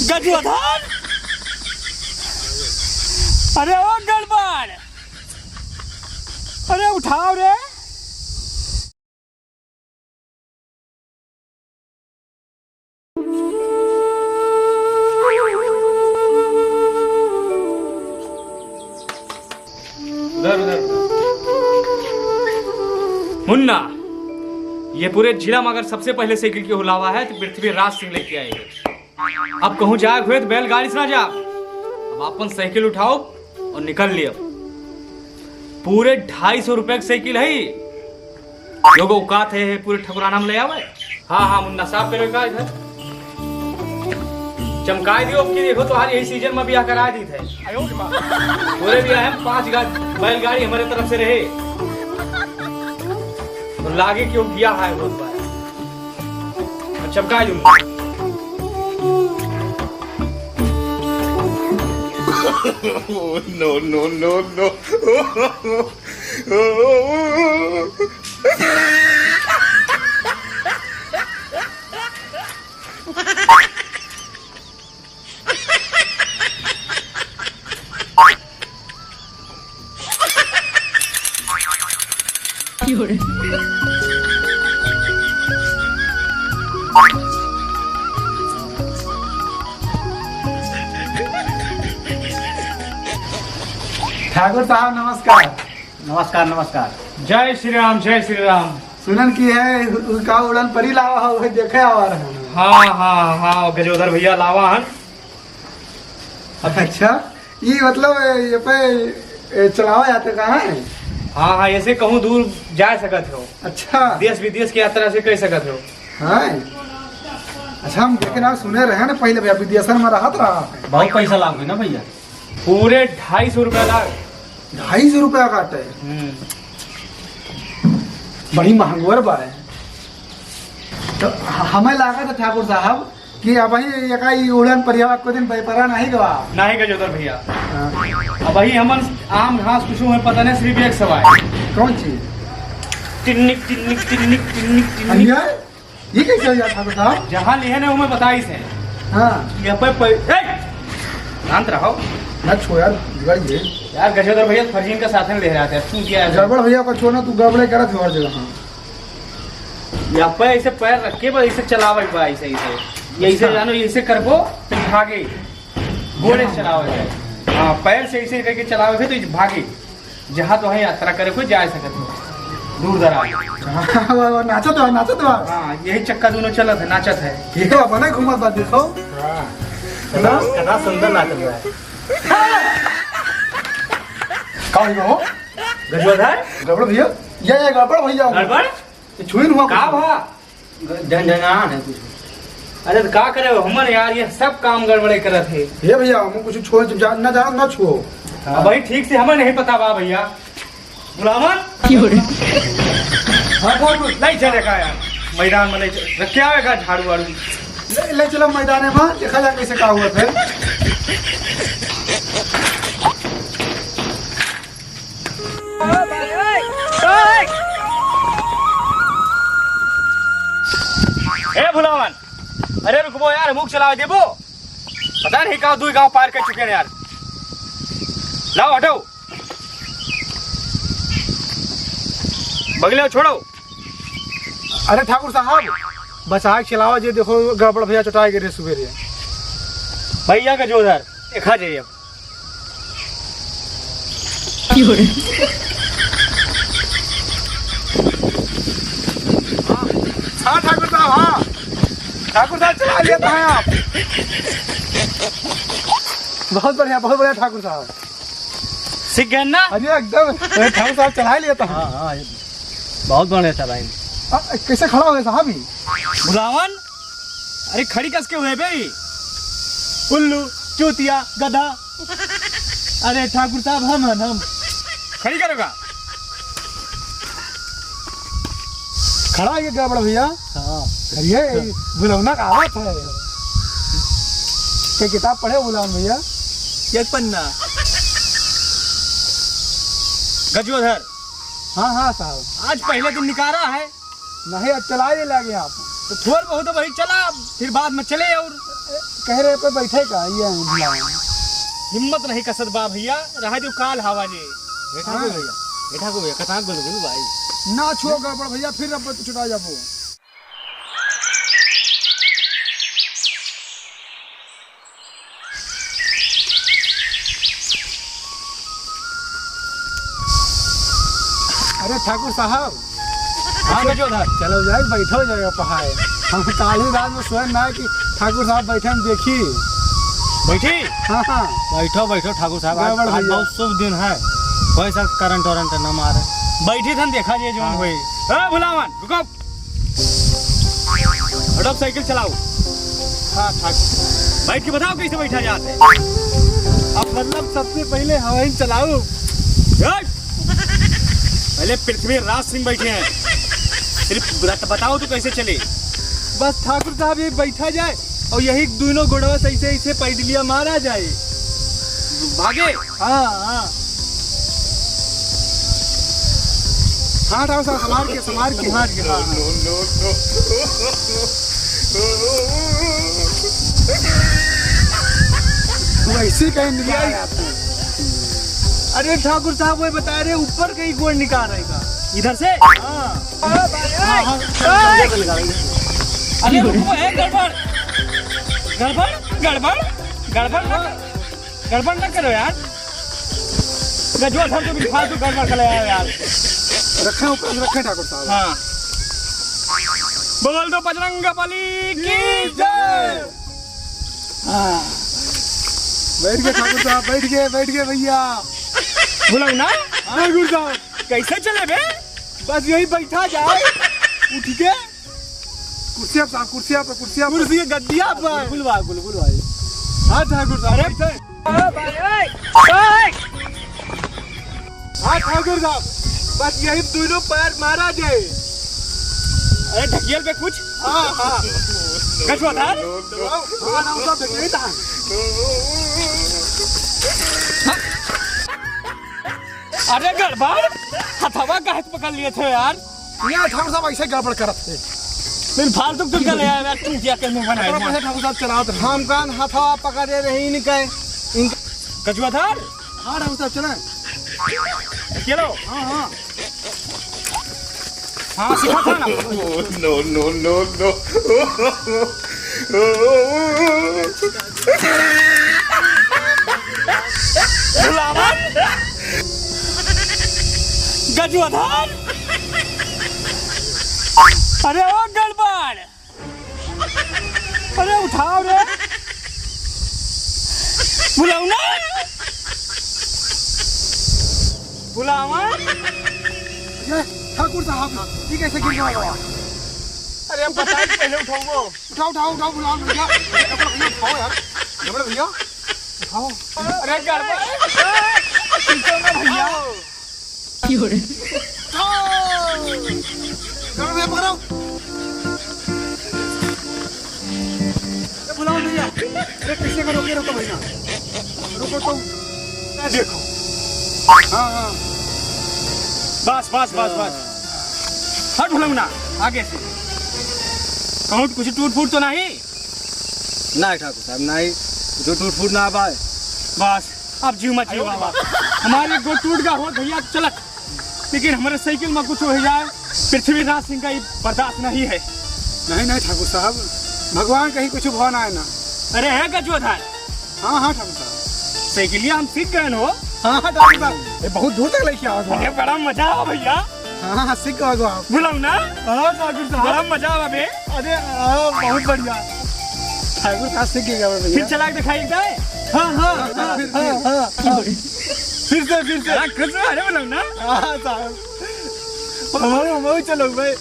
गजोधर, अरे ओ गड़बड़, अरे उठाओ रे। मुन्ना, ये पूरे जिला में अगर सबसे पहले साइकिल की हुलावा है तो पृथ्वीराज सिंह लेके आएंगे। अब कहूँ जाए हुए तो बैलगाड़ी से ना जा, अब अपन साइकिल उठाओ और निकल लियो। पूरे 250 रुपए की साइकिल है, लोग औकात है पूरे ठकुराना में ले आवे। हाँ हाँ मुन्ना साहब करो का इधर चमकाई दियो कि देखो तो यही सीजन में ब्याह करा दी थे। पूरे ब्याह है 5 बैलगाड़ी हमारे तरफ से रहे तो लागे क्यों किया है बहुत बार चमका दूंगा। No, no, no, no. Thakur साहब नमस्कार। नमस्कार नमस्कार। जय श्री राम जय श्री राम। सुनन की है उसका उड़न परी लावा हो देखे आवा रहे। हाँ हाँ हाँ गजोधर भैया लावा हन। अच्छा ये मतलब ये पे चलावा जाते कहाँ है? हाँ हाँ ऐसे कहूँ दूर जा सकत हो। अच्छा देश विदेश की यात्रा से कह सकत हो। हाँ अच्छा हम देखे ना सुने रहे ना पहले भैया विदेशन में रहत रहा। बहुत पैसा लागे ना भैया, पूरे 250 रुपया लाग। 250 रुपया काटे, बड़ी महंगोर बा है। तो हमें लगा था ठाकुर साहब कि अब ही उड़न परिवार को दिन पैपरा नहीं गवा नहीं गजोधर भैया। अब वही हमन आम घास कुछ में पता नहीं सिर्फ एक सवाल कौन चीज टिन्निक टिन्निक टिन्निक टिन्निक टिन्निक ये कैसे हो जाता ठाकुर साहब? जहाँ लिखे ने हमें बताई से। हाँ यहाँ पे शांत रहो ना छो यार बिगड़िए यार। गजोधर भैया फर्जीन का साथ में ले रहा था तू क्या है? गड़बड़ भैया को छोड़ना, तू गड़बड़े करत हो हर जगह। यहाँ पे ऐसे पैर रख के बस ऐसे चलावे बा ऐसे ऐसे ऐसे जानो ऐसे करबो तो भागे घोड़े से चलावे है। हाँ पैर से ऐसे करके चलावे थे तो भागे जहाँ तो है यात्रा करे कोई जा सकते हो दूर दराज। नाचत बा। हाँ यही चक्का दोनों चलत है नाचत है। ये अपने घूमत बा देखो। कितना सुंदर नाचत है। कौन हो गजोधर गड़बड़ भैया? ये गड़बड़ भैया गड़बड़ छुई हुआ का भा झंझनान है कुछ। अरे तो का करे हमन यार ये सब काम गड़बड़े करत है। ये भैया हम कुछ छोड़ ना जानो ना छुओ। अब भाई ठीक से हमें नहीं पता बा भैया। गुलामन हाँ ठाकुर नहीं चलेगा यार मैदान में नहीं रखे आएगा झाड़ू वाड़ू ले चलो मैदान में देखा जाए कैसे का हुआ फिर। ए भुलावन, अरे रुको यार मुख चलावे देबो। पता नहीं कहाँ 2 गांव पार कर चुके हैं यार। लाओ हटो बगले छोड़ो। अरे ठाकुर साहब बचा के चलावा जे देखो गड़बड़ भैया चटाई गिरे सुबेरे। भैया का जोधर देखा जाइए अब। हाँ ठाकुर साहब, हाँ ठाकुर साहब चला लेते हैं आप। बहुत बढ़िया ठाकुर साहब सीख गए ना? अरे एकदम ठाकुर साहब चला लेता है। हाँ हाँ बहुत बढ़िया चलाएंगे। कैसे खड़ा हो गए साहब? ही भुलावन अरे खड़ी कस के हुए भाई उल्लू चूतिया गधा। अरे ठाकुर साहब हम खड़ी करोगा? खड़ा है गड़बड़ भैया। हाँ ये बुलौना का आवत है। क्या किताब पढ़े बुलावन भैया? एक पन्ना। गजोधर हाँ हाँ साहब आज पहले दिन निकाला है नहीं, अब चला ही लगे आप। तो थोड़ बहुत वही चला फिर बाद में चले और कह रहे पे बैठे का ये बुलाओ। हिम्मत नहीं कसत बा भैया, रहा जो काल हवा जे। हाँ। बैठा को भैया कथा बोल गुरु भाई। ना छो गड़बड़ भैया, फिर अब छुटा जाबो। अरे ठाकुर साहब, हाँ गजोधर, चलो जाए बैठो जाएगा पहाड़। हम काली रात में सोए ना कि ठाकुर साहब बैठे हम देखी। बैठी। हाँ हाँ बैठो बैठो ठाकुर साहब, आज गड़बड़ भैया। बहुत शुभ दिन है, कोई सा करंट वरंट न मारे। बैठी थन देखा जे जोन हुई। ए भुलावन रुको, हटो साइकिल चलाओ। हाँ ठाकुर, बैठ के बताओ कैसे बैठा जाते है। अब मतलब सबसे पहले हवाई चलाओ। पहले पृथ्वी राज सिंह बैठे हैं, सिर्फ बताओ तो कैसे चले। बस ठाकुर साहब ये बैठा जाए और यही दोनों गोड़वा से ऐसे ऐसे पैदलिया मारा जाए। भागे। हाँ हाँ हाँ ठाकुर साहब, संभाल के संभाल के। No, no, तू ऐसे कहीं निकाल आपको। अरे ठाकुर साहब वो बता रहे ऊपर कहीं गोड़ निकाल रहेगा इधर से। अरे रुको, है गड़बड़ गड़बड़ गड़बड़ गड़बड़ गड़बड़ न करो यार। गजोधर तो भी फालतू गड़बड़ कर यार। रखे ऊपर रखे ठाकुर साहब। हाँ, बोल दो बजरंग बली की जय। हाँ बैठ गए ठाकुर साहब, बैठ गए भैया। बुलाऊ ना ठाकुर साहब कैसे चले बे। बस यही बैठा जाए, उठ के कुर्सिया साहब, कुर्सिया पे कुर्सी के गद्दिया पर। बुलबुल भाई। हाँ ठाकुर साहब, हाँ ठाकुर साहब, बस यही दोनों पैर मारा जाए। अरे ढकियल पे कुछ। हाँ हाँ गजोधर अरे गड़बड़, हथवा का हाथ पकड़ लिए थे यार। यहाँ ठाकुर साहब ऐसे गड़बड़ करत थे। फिर फालतू तुम कर यार, तू क्या करने बनाए। ठाकुर साहब चलाओ हम कान हथवा पकड़े रही निकाय। गजोधर। हाँ ठाकुर साहब चले। चलो। हाँ हाँ हाँ सिखा था ना। no. भुलावन, गजोधर, अरे ओ गड़बड़, अरे उठाओ रे। बुलाऊ ना बुलावन। ठाकुर साहब ये कैसे गिर गया? अरे अब बताइए पहले उठाओ। उठाओ बुलाओ भैया, उठाओ यार, जबड़ भैया उठाओ। अरे गड़बड़ भैया। भैया पकड़ो, बुलाओ भैया। अरे कैसे करो के रुको भैया, रुको तो देखो। हाँ हाँ बस हट भुलाऊ ना आगे से। कहूँ कुछ टूट फूट तो नहीं। नहीं ठाकुर साहब नहीं, जो टूट फूट ना पाए। बस अब जीव मत जीव बाबा, हमारे गो टूट गया हो भैया चलक, लेकिन हमारे साइकिल में कुछ हो जाए पृथ्वी राज सिंह का ये बर्दाश्त नहीं है। नहीं ठाकुर साहब, भगवान कहीं कुछ भवाना है ना। अरे है गजोधर। हाँ ठाकुर साहब, साइकिलिया हम सीख गए हो। हाँ ठाकुर साहब, बहुत दूर तक लेके आओ। अरे बड़ा मजा आ भैया। हाँ सीख गए आप। बुलाऊ ना। हाँ ठाकुर साहब, बड़ा मजा आ बे। अरे बहुत बढ़िया। ठाकुर साहब सीख गए भैया। फिर चला के दिखाई जाए। हाँ फिर से अरे बुलाऊ ना। हाँ साहब, हमारे चलो भाई।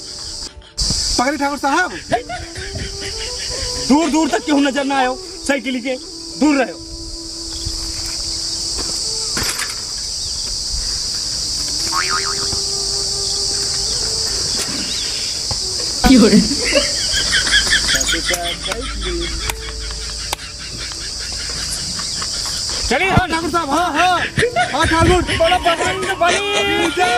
पकड़ी ठाकुर साहब, दूर दूर तक क्यों नजर ना आयो, साइकिल के दूर रहो। चलिए ठाकुर साहब। हाँ ठाकुर, बड़ा बजरंग बली जय।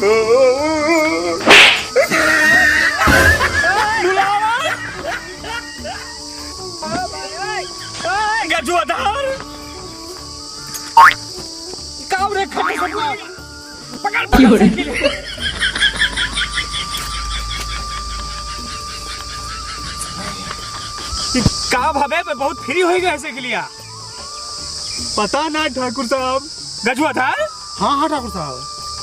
No. का भावे बहुत फ्री हो गए ऐसे के लिए पता ना ठाकुर साहब। गजुआ था। हाँ हाँ ठाकुर साहब,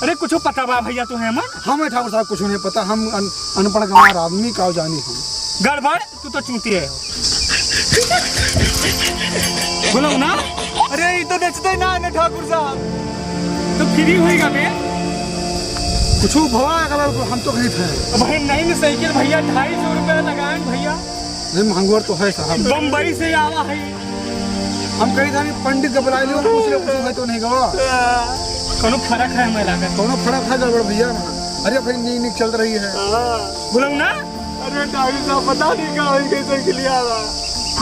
अरे कुछ पता बा भैया तो है मन हमें ठाकुर साहब कुछ नहीं पता, हम अनपढ़ गंवार आदमी का जानी हम। गड़बड़ तू तो चूती है बोलो ना। अरे ये तो नचते ना है ठाकुर साहब। तो फ्री होएगा बे कुछ भवा कलर हम तो कहीं थे। भाई नहीं ना साइकिल भैया 250 रुपया लगाए भैया। नहीं महंगोर तो है साहब, बम्बई से आवा है। हम कहीं था पंडित का बुला लियो, पूछ ले कुछ है तो नहीं गवा। कोनो फर्क है हमें लागत दोनों फर्क है गड़बड़ भैया। अरे भाई नीक नीक चल रही है। बोलो ना। अरे ठाकुर साहब पता नहीं कहाँ कैसे खिलिया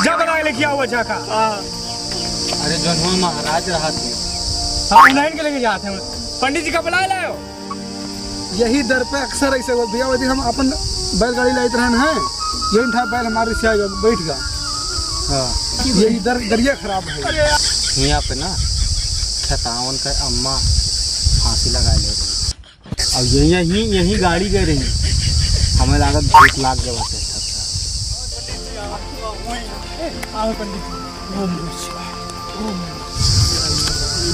जा बता के लेके आओ बच्चा का। अरे जो हम महाराज रहा थे हाँ उन्हें के लेके जाते हैं पंडित जी का बुला लाओ। यही दर पे अक्सर ऐसे बोल भैया यदि हम अपन बैलगाड़ी लाते रहन है, यही था बैल हमारे से आएगा बैठ गया। हाँ यही दरिया खराब है। यहाँ पे ना 57 का अम्मा फांसी लगा ले रही। अब यही गाड़ी गई रही, हमें लागत 1 लाख जब आते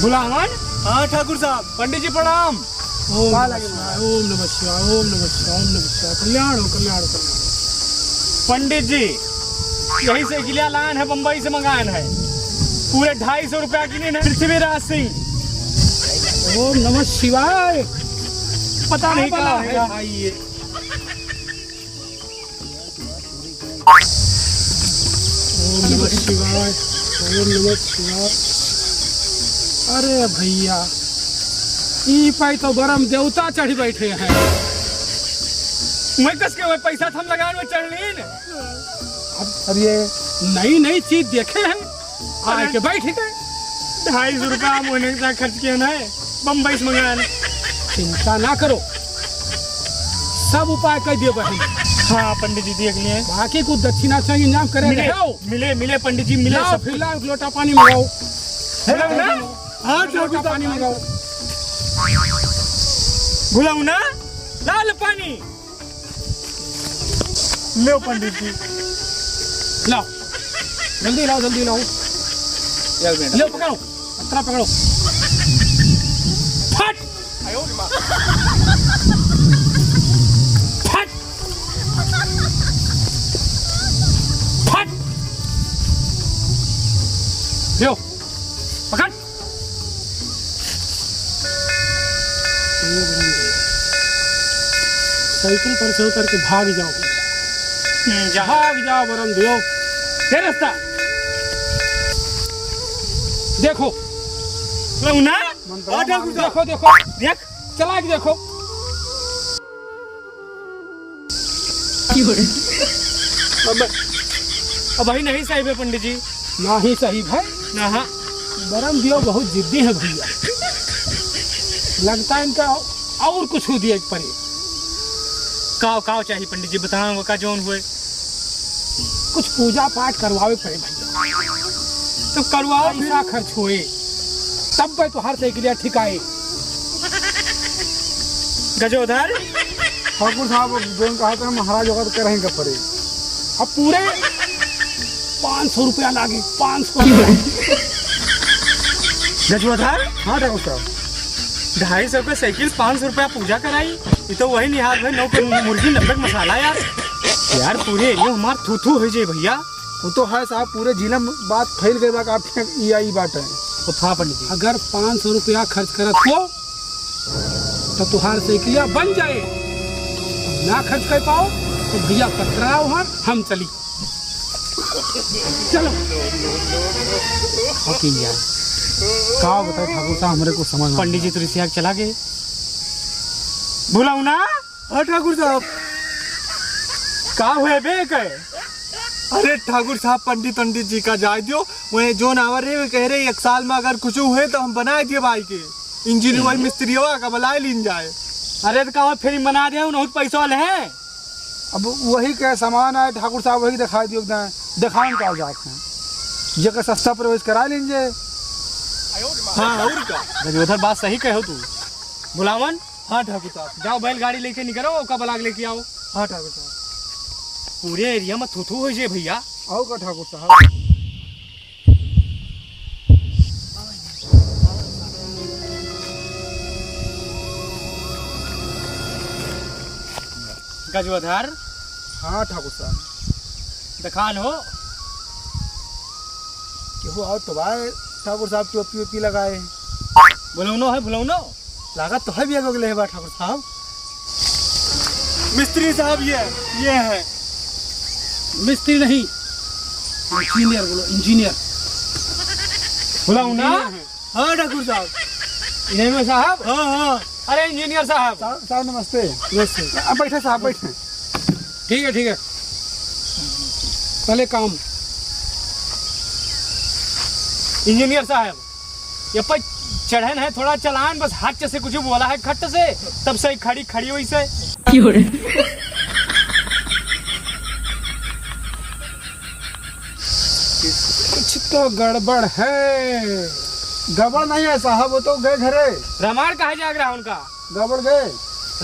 बुलावन। हाँ ठाकुर साहब। पंडित जी प्रणाम। ओम नमः शिवाय, ओम नमः शिवाय, ओम नमः शिवाय। कल्याण हो कल्याण कल्याण। पंडित जी यही से गिलिया लान है, बम्बई से मंगान है, पूरे 250 रुपया की नहीं पृथ्वीराज सिंह। ओम नमः शिवाय। पता नहीं क्या है भाई ये ओम नमः शिवाय, ओम नमः शिवाय। अरे भैया ई पाई तो बरम देवता चढ़ी बैठे हैं। मैं कस के पैसा थम लगान में चढ़ लीन। अब ये नई नई चीज देखे हैं, आके बैठ गए। 250 रुपया महीने का खर्च किया ना है, बम्बई से मंगान। चिंता ना करो, सब उपाय कर दिए बहन। हाँ पंडित जी देख लिए। बाकी कुछ दक्षिणा से इंतजाम करे मिले मिले पंडित जी मिले। लाओ फिर लाओ, एक लोटा पानी मंगाओ। हाँ लोटा पानी मंगाओ। बुलाऊ ना लाल पानी। लो पंडित जी। लाओ जल्दी लाओ, जल्दी लाओ। लो पकड़ो, पत्रा पकड़ो। फट फट फट। लो पकड़। साइकिल पर से उतर के भाग जाओ, भाग जाओ बरम दियो। ये रास्ता देखो ना। देखो देखो देख चला के देखो। अब भाई नहीं सही है पंडित जी। ना ही सही भाई, ना हाँ बरम दियो बहुत जिद्दी है भैया। लगता है इनका और कुछ हो दिया पर। काव चाहिए पंडित जी, बताओ का जोन हुए। कुछ पूजा पाठ करवावे पड़े भैया, तो करवाओ पैसा खर्च हुए तब भाई तो हर साइकिल ठीक आए। गजोधर ठाकुर साहब जो कहा था महाराज होगा तो करेंगे पड़े। अब पूरे 500 रुपया लागे, 500 गजोधर। हाँ ठाकुर साहब 250 रुपये साइकिल, 500 रुपया पूजा कराई। ये तो वही निहार भाई 9 के मुर्गी 90 मसाला यार। यार पूरे एरिया हमार थू थू हो जाए भैया। वो तो है साहब, पूरे जिले में बात फैल गई बात आपके यही बात है। तो था पंडित जी, अगर 500 रुपया खर्च करत हो तो तुहार साइकिलिया बन जाए। ना खर्च कर पाओ तो भैया पकड़ाओ, हम चली। चलो का बताए ठाकुर साहब, हमारे को समझ पंडित जी तो रिश्ते चला गए। बुलाऊ ना। हाँ ठाकुर साहब। का हुए बे कहे। अरे ठाकुर साहब पंडित जी का जाए दियो, वही जो नावर है वे कह रहे 1 साल में अगर कुछ हुए तो हम बना दिए भाई के इंजीनियर वही मिस्त्री हुआ का बुलाए लीन जाए। अरे तो कहा फिर बना दे बहुत पैसा वाले हैं। अब वही क्या सामान है ठाकुर साहब, वही दिखा दियो दिखाने का जाते हैं। जगह सस्ता प्रवेश करा लीजिए। हाँ और का गजोधर बात सही कहो तू। बुलावन हाँ ठाकुर साहब। जाओ बैलगाड़ी लेके निकलो, ओका बलाग लेके आओ। हाँ ठाकुर साहब। पूरे एरिया में थू हो जे भैया। आओ का ठाकुर साहब। गजवधर हाँ ठाकुर साहब। दिखान हो केहू आओ तो भाई ठाकुर साहब टोपी ओपी लगाए। बुलौनो है, बुलौनो। लागत तो है भी अगले है बा ठाकुर साहब। मिस्त्री साहब ये है। मिस्त्री नहीं, इंजीनियर बोलो, इंजीनियर। बुलौना। हाँ ठाकुर साहब। इन्हें में साहब। हाँ हाँ। अरे इंजीनियर साहब। साहब नमस्ते। नमस्ते। अब बैठे साहब, बैठे। ठीक है, ठीक है। पहले काम। इंजीनियर साहब, ये पर चढ़न है थोड़ा चलान, बस हाथ से कुछ बोला है खट से, तब से खड़ी हुई से। कुछ तो गड़बड़ है। गड़बड़ नहीं है साहब, वो तो गए घरे। रामायण कहा जाग रहा उनका। गड़बड़ गए।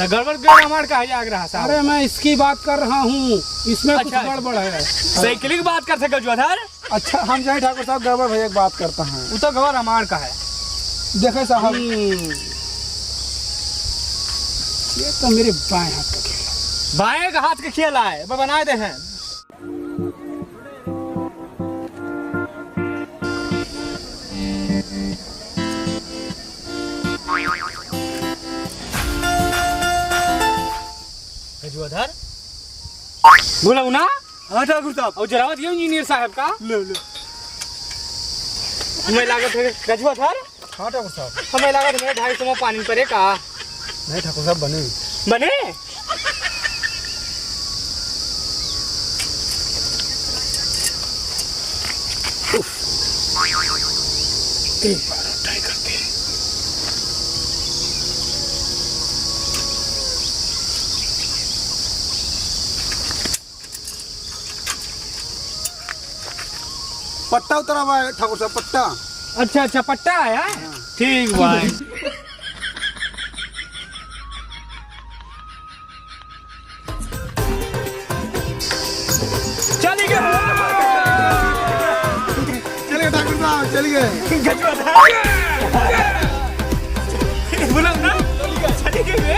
गड़बड़ गए, रामायण कहा जाग रहा साहब। अरे मैं इसकी बात कर रहा हूँ, इसमें कुछ अच्छा। गड़बड़ है। साइकिल की बात कर सके गजवधर। अच्छा हम जाए ठाकुर साहब, गड़बड़ भैया एक बात करता है। वो तो गवा रामायण का है। देखे साहब, ये तो मेरे बाएं हाथ का खेल। बाएं का हाथ के खेल है, वो बनाए दे हैं। गजवधर बोला ना। हाँ ठाकुर साहब। और जरावत ये इंजीनियर साहब का लो लो। हमें लागत है गजवधर। हाँ ठाकुर साहब। हमें लागत है 250 में पानी परे का नहीं ठाकुर साहब, बने। बने। एक बार ट्राई करते हैं। पट्टा उतरा हुआ है ठाकुर साहब, पट्टा। अच्छा अच्छा, पट्टा आया। ठीक भाई। चली गए चलिए ठाकुर साहब, चलिए। बोला ना, चली गए।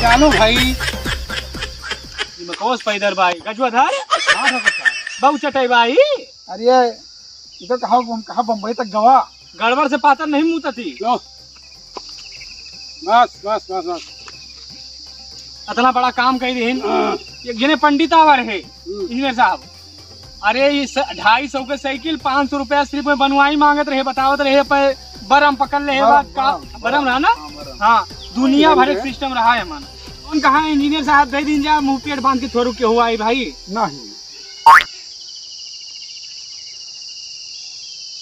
जानो भाई। मकोस पैदर भाई गजवधर। हाँ ठाकुर साहब। बहु चटाई भाई। अरे इधर कहा बम्बई तक गवा। गड़बड़ से पातर नहीं मुँह थी। लो बस बस बस बस। इतना बड़ा काम कर रहे हैं। ये गिने पंडित आवर है इंजीनियर साहब। अरे ये 250 के साइकिल 500 रुपया सिर्फ में बनवाई मांगत रहे, बतावत रहे पे बरम पकड़ ले बरम रहा ना। हाँ, दुनिया भर सिस्टम रहा है मन। कौन कहा इंजीनियर साहब दे दिन जा मुंह पेट बांध के थोड़ू के हुआ है भाई। नहीं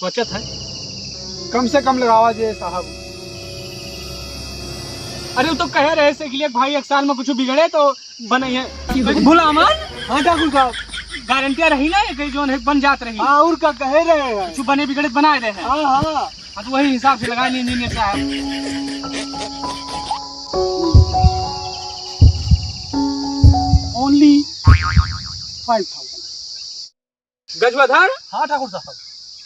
सोचत है कम से कम लगावा जे साहब। अरे वो तो कह रहे साइकिल भाई 1 साल में कुछ बिगड़े तो बने है। भूला मन। हाँ ठाकुर साहब। गारंटी रही ना कहीं जो बन जात रही। हाँ और क्या कह रहे हैं। कुछ बने बिगड़े बनाए रहे हैं। हाँ हाँ। तो वही हिसाब से लगा ली इंजीनियर साहब। ओनली 5000। गजवधर। हाँ ठाकुर साहब।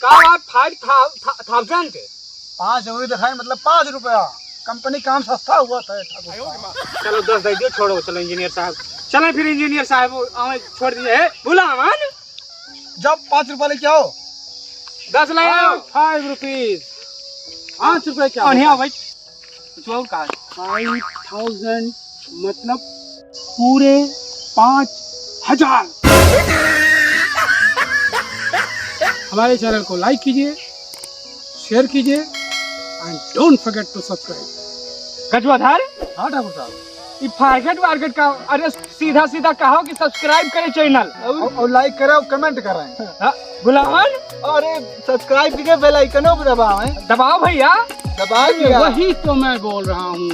का आप 5,000 के 5 जरूरी दिखाए, मतलब 5 रुपया। कंपनी काम सस्ता हुआ था ठाकुर साहब। चलो 10 दे दियो, छोड़ो। चलो इंजीनियर साहब, चले फिर इंजीनियर साहब छोड़ दिए। बोला अमन जब 5 रुपया लेके आओ। 10 ले आओ। 5 रुपीज 5 रुपये क्या और यहाँ भाई कुछ और कहा। 5000 मतलब पूरे 5000। हमारे चैनल को लाइक कीजिए, शेयर कीजिए and don't forget to subscribe. गजवधर। हाँ ठाकुर साहब। ये फारगेट वारगेट का, अरे सीधा सीधा कहो कि सब्सक्राइब करे चैनल और लाइक करें और कमेंट करें। गुलामन। अरे सब्सक्राइब करके बेल आइकन दबाएं। दबाओ भैया। दबा दिया। वही तो मैं बोल रहा हूँ।